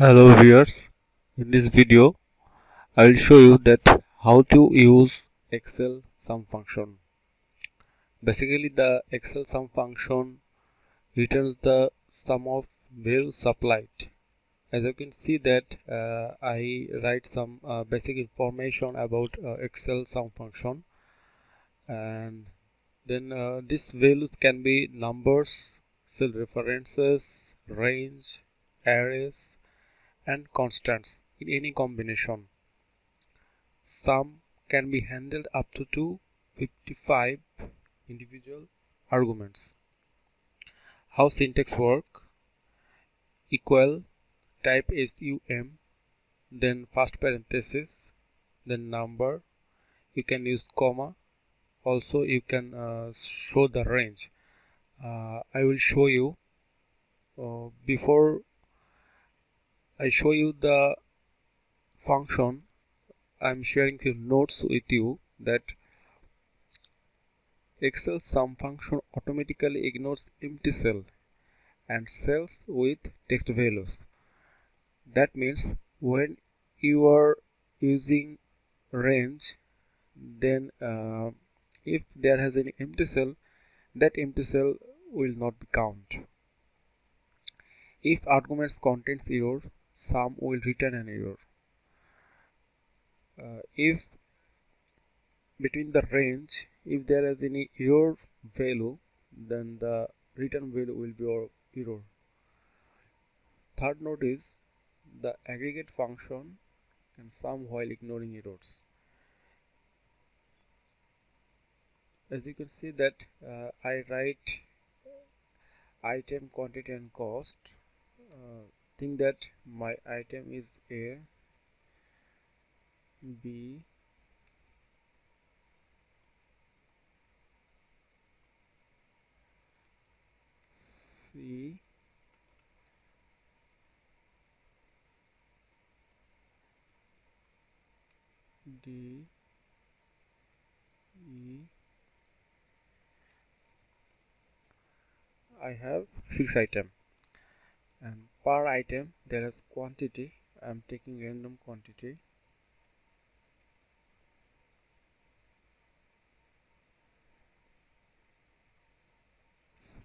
Hello viewers, in this video I will show you that how to use Excel sum function. Basically the Excel sum function returns the sum of values supplied. As you can see that I write some basic information about Excel sum function, and then these values can be numbers, cell references, range, arrays and constants in any combination. Sum can be handled up to 255 individual arguments. How syntax work? Equal, type SUM, then first parenthesis, then number. You can use comma. Also you can show the range. I will show you before I show you the function. I'm sharing few notes with you that Excel sum function automatically ignores empty cell and cells with text values. That means when you are using range, then if there has any empty cell, that empty cell will not be counted. If arguments contains error, sum will return an error. If between the range, if there is any error value, then the return value will be error. Third note is the aggregate function and sum while ignoring errors. As you can see that I write item, quantity and cost. Think that my item is A, B, C, D, E. I have 6 items, and per item there is quantity. I am taking random quantity.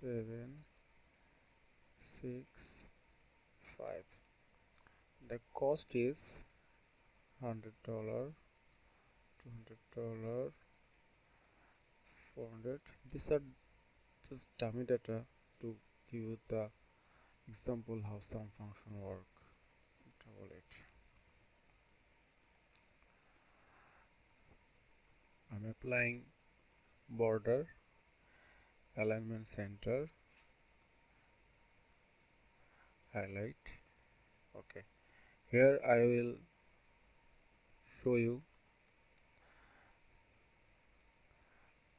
Seven, 6, 5. The cost is $100, $200, 400. These are just dummy data to give you the example how sum function work. Double it. I'm applying border, alignment center, highlight. Okay, here I will show you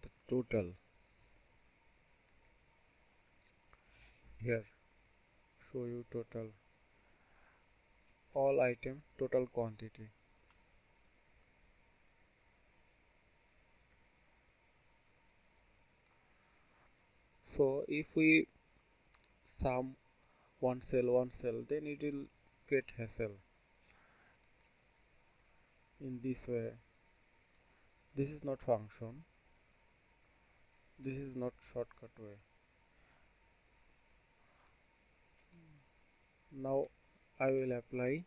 the total. Here show you total, all item, total quantity. So if we sum one cell, then it will get hassle. In this way, this is not function, this is not shortcut way. Now I will apply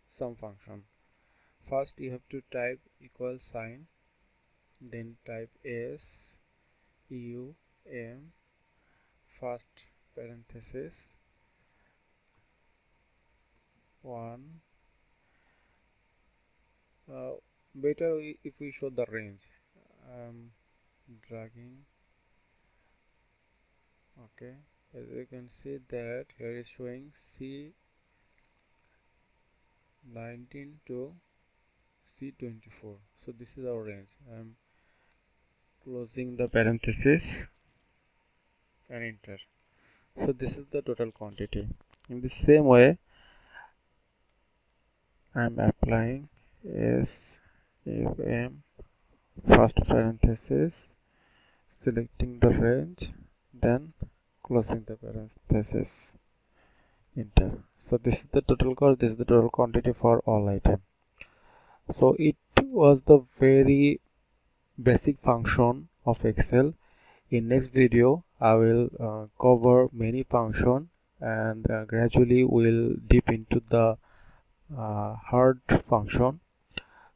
sum function. First you have to type equal sign, then type SUM, first parenthesis 1. Better if we show the range. I'm dragging. Okay, as you can see that here is showing C19 to C24. So this is our range. I'm closing the parenthesis and enter. So this is the total quantity. In the same way, I'm applying SUM, first parenthesis, selecting the range, then closing the parenthesis. enter. So this is the total cost, this is the total quantity for all item. So it was the very basic function of Excel. In next video I will cover many function, and gradually we'll deep into the hard function.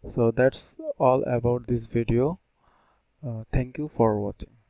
So that's all about this video. Thank you for watching.